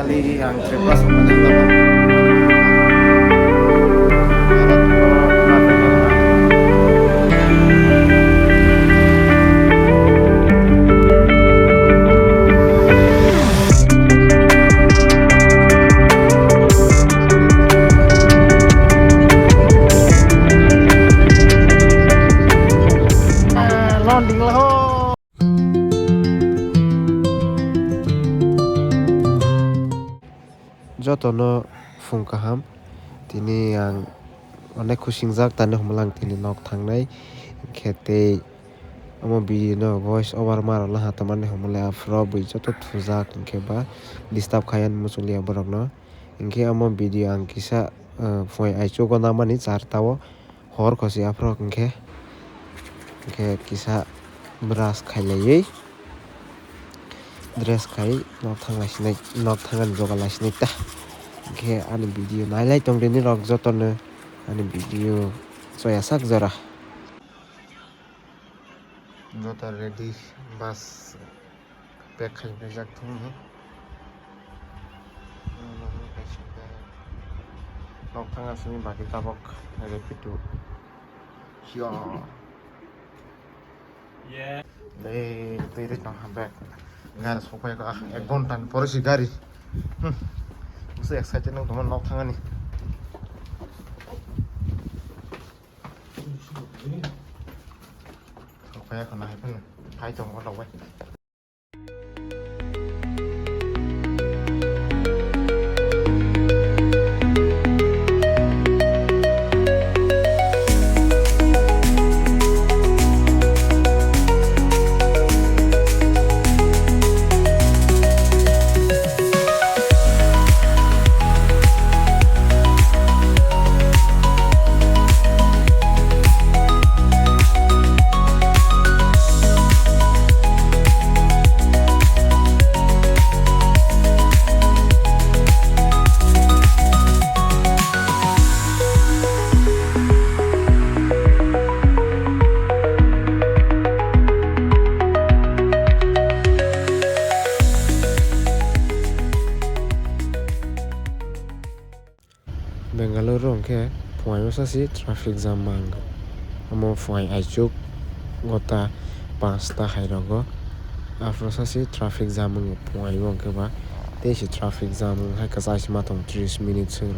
kali yang bebas banyak dapat. Landing lah ho. Jotono fung kaham tini yang onek kusingjak tani humlang tini nok thangnai khete amo video no voice over mar la hatamane humle afro bui joto thujak ingke ba disturb khayan musulia borok no ingke amo video ang kisa foi Aisouh go namani chartao hor khosi afro ingke kisa brush khailai dress khai nok thangan jogalasnai ta ingke ani video nailai tongdeni rok jotono ani video soya sak jora jota ready bas pack khai jak thum nok thangan sini baki tabok repitu yo yeah tiri tong hambe ngar sopai ka ek gontan pore si gari musuh excited nang teman nok thangan ni sopai ka na happen hai tong ko lawai Bangalore ke puai sasi traffic jam mang amo puai Aisouh gota 5ta hairogo afro sasi traffic jam ng puai ke ba tesi traffic jam hai ka sai matong 30 minutes ro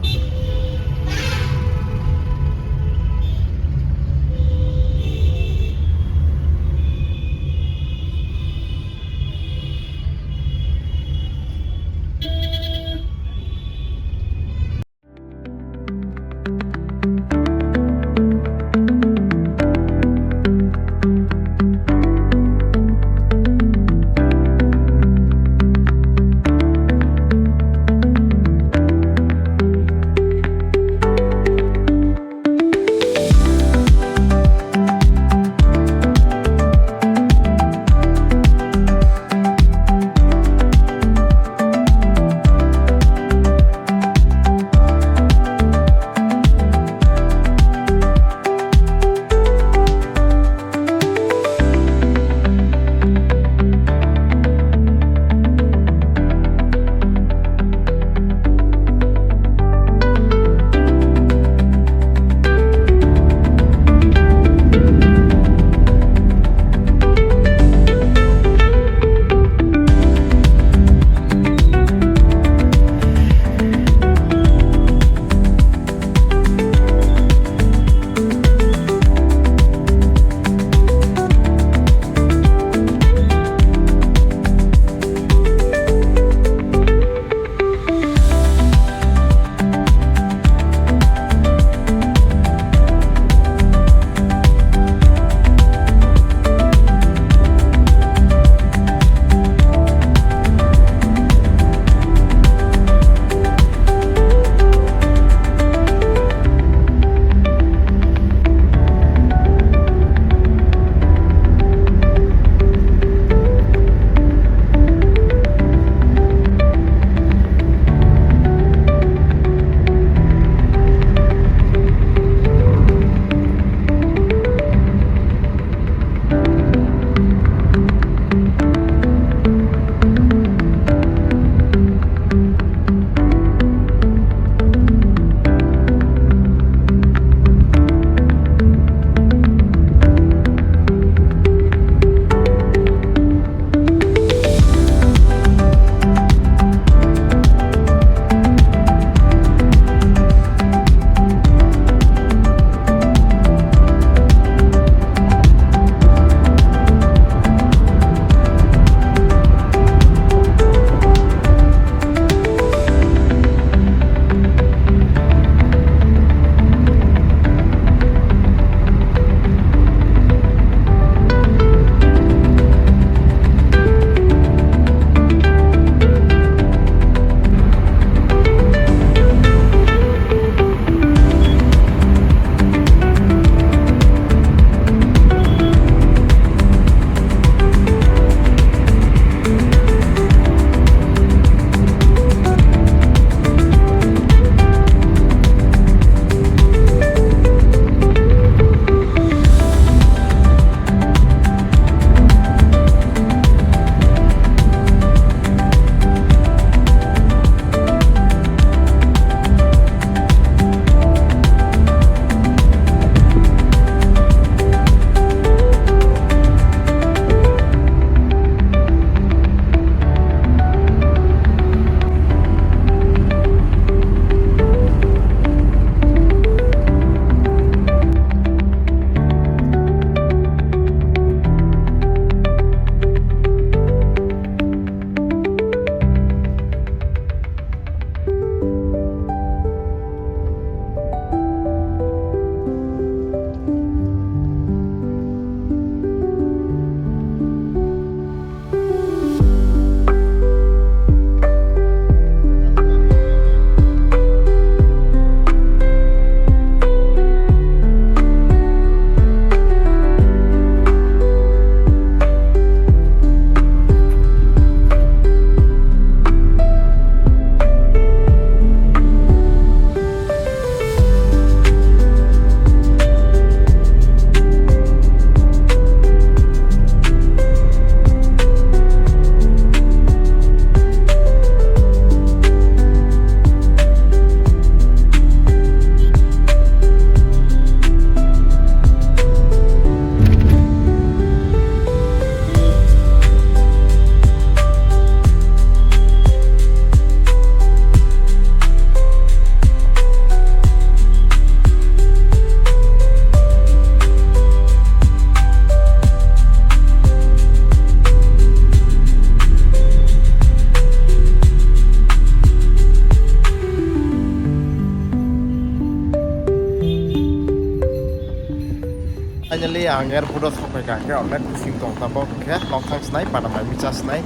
ang airport sampai kangke online kucing tong tabo ke nok thang snai pada mai micha snai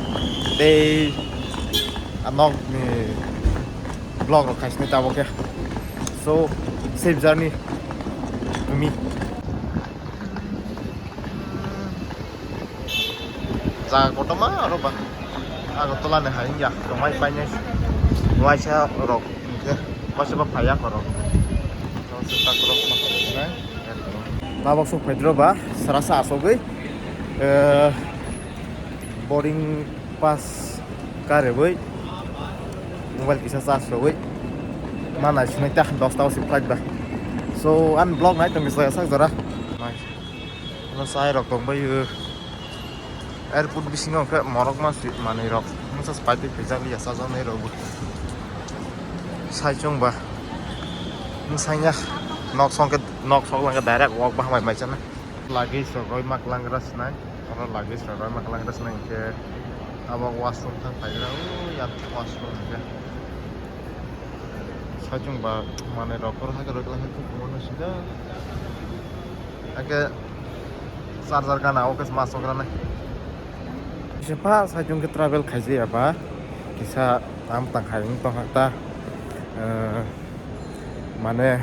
dei anok ni blog ro khai snai tabo ke so safe journey to me jaga kota mah aro ba agotla ne hain ya tomai paine waisa rok ke masa ba phayak rok so sita krok ma ne tabok so pedro ba sarasa asogei boarding pass kare boi mobile kisa charge roi mana sinai ta 10 ta si flight ba so an blog nai tong bisa sak jara no sai rok tong bai airport bisingo ke morok mas mani rok musa spati pejak li asa jon nei rok sai chong ba musanya nok song lang ke direct walk ba mai mai chana lagi so roi mak lang ras nai ora lagi so roi mak lang ras nai ke abang washroom thang pai ra ya washroom ke sai chong ba mani rok ro ha ke rok lang ke kono sida ake charger kana oke masuk ra nai siapa saja ke travel kaji apa kisah tam tang haing tong hata mana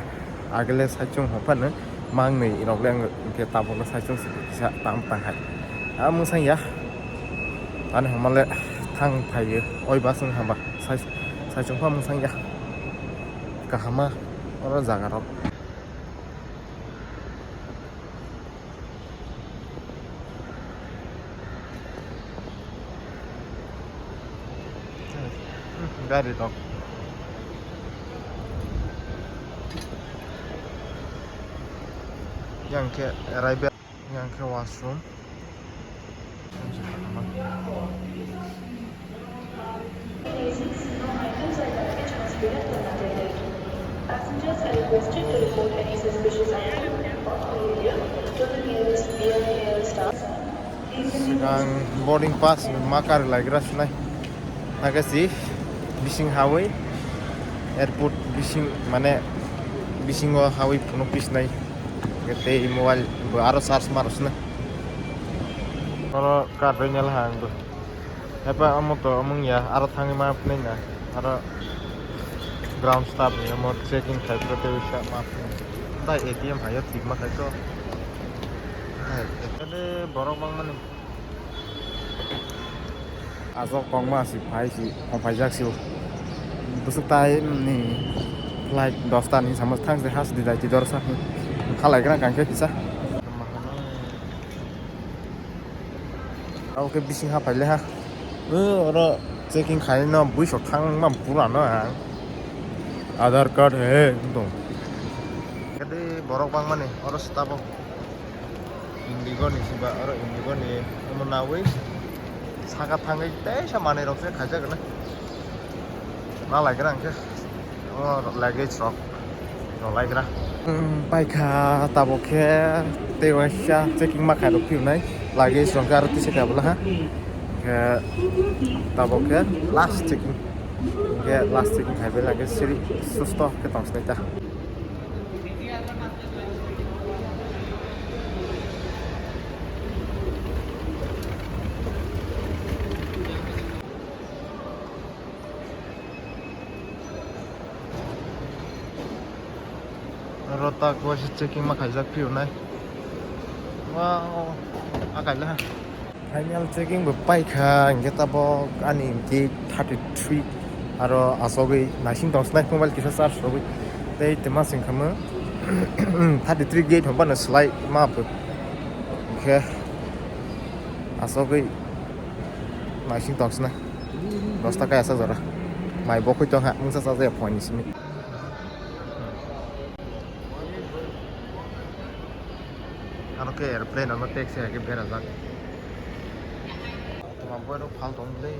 agile saja hopan mang ni irok leng ke tabung saja kisah tam tang hai amu sang ya ane hamale tang pai oi basung hamba saja pa mu sang ya kahama ora jaga rok Gari dog. Yang ke arrival, yang ke washroom. Passengers are requested to report any suspicious activity or behavior to the nearest air staff. Sekarang boarding pass makar lagi ras nai. Agak sih. Bising Hawaii airport bising mana bising Hawaii puno pis nai kete mobile aro charge marus na kalau karenya lah anggo apa amo to among ya aro thangi map nai na aro ground staff ni amo checking khai prote wisha map dai ATM hayo tik ma khai to ade borok bang mani azok kong ma si phai si kong phai jak siu busuk tai ni like dostan ni sama thang se has di dai tidor sa khalai gran kan ke bisa au ke bising ha phai le ha oro checking khai no bui so thang mam pura no aadhar card he dong kade borok bang mani oro stabo indigo ni siba oro indigo ni monawi saga tangai teh sama nih roknya kaja kena malah gerang ke oh luggage rock lagi gerang baiklah taboknya tewasya checking makan roknya nai luggage rock arti sih kabel ha ke taboknya last checking kabel lagi seri susto ke tong sneta rota ko si checking ma khaijak piu nai wow akai la final checking bo pai kha ngeta bo ani ki 33 aro asogi nasing dong snai mobile kisa charge rogi dei tema sing khama 33 gate homba na slide map ke asogi nasing dong snai dosta kaya sa zara mai bo khoi tong ha mung sa sa ze point simi ke airplane ama taxi ke bera jak tuma boiro phal tong le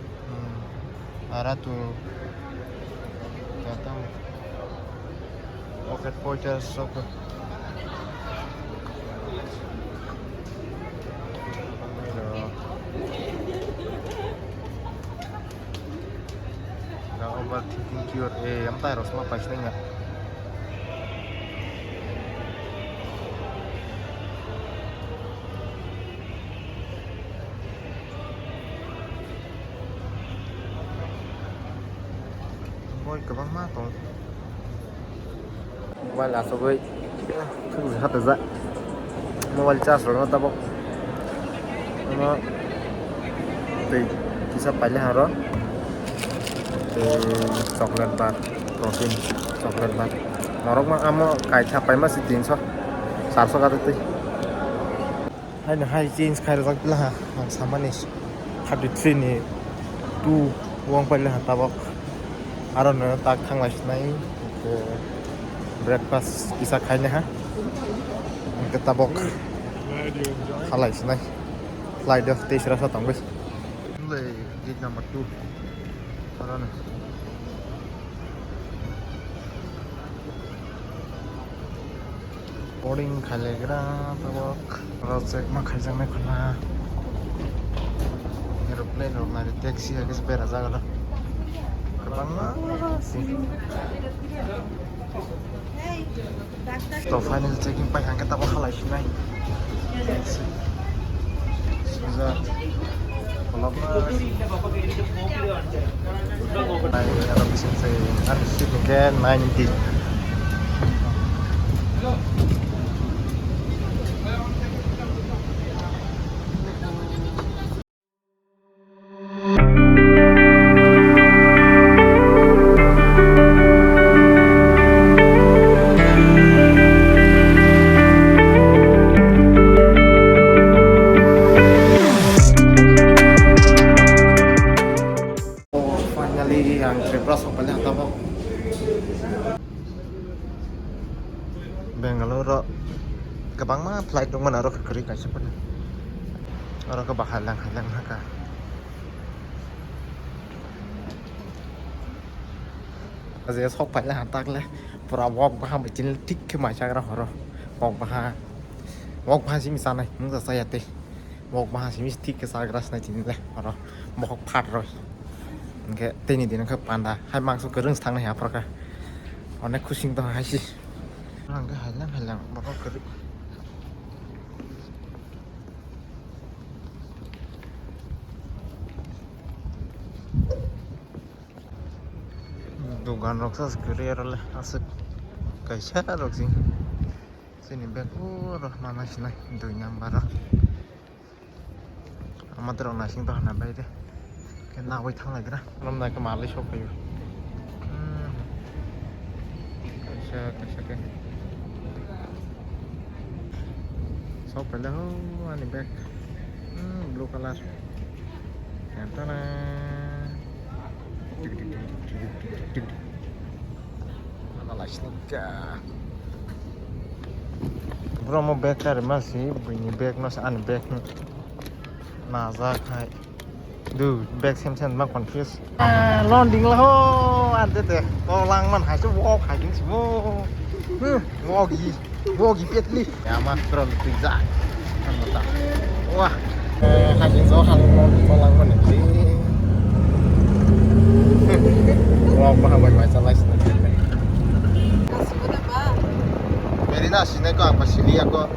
ara tu kata pocket pointer sok ga overthinking cure am tai ros ma pas ngai Boy kabang ma tong mobile là so với thằng gì hết rồi dậy mobile charge rồi nó tabok nó thì chỉ sắp phải là đó thì chocolate bar protein chocolate bar norok mang amo kai chapai masih 300 400 ka tadi hai jeans khai ra lah mang sama nih 33 ni tu uang pala tabok aron na tak thang lai nai breakfast bisa khaine ha ke tabok halai nai flight of te sira sa tang bes le gate number 2 aron boarding khale gra tabok project ma khai jang nai khona aeroplane or na taxi ha kes bera jagala so final checking pai hang kita bakal lagi nai sudah kalau ada bisa saya harus mungkin 90 yang terberas apa yang tahu Bangalore kabang mah flight dong mana orang kiri kayak seperti orang kebahalang halang haka Aziz sok phải là hạt tắc le pura walk bah mà chính thích cái mà chắc ra horo walk bah sih misalnya mungkin saya teh walk bah sih mesti thích cái sagras này chính le horo walk phát rồi cái tên này thì nó khá panda hai mang số cái rừng thang này hả phải không? Ở đây kucing to hay gì? Orang cái halang bakal keri. Dugaan roksa keri lah asik kaisa roksi. Sini bek roh mana sih nih itu nyambar. Amat orang nasi to nabai deh. Cái nào quay thang lại cái đó năm nay cái mà lấy số cái cái số phải đâu anh bác blue color em ta là nó lại sneaker bro mau bag cái mà sih bunyi bag nó sẽ ăn bag mà ra khai dude back xem mang confuse landing lah ho ante teh lang man hai walk hai kính semua walk piet li ya mas terlalu pizza kan mata wah hai kính số hàng lang man ni walk mah banyak slice nanti Merina sini ko ang pasili ako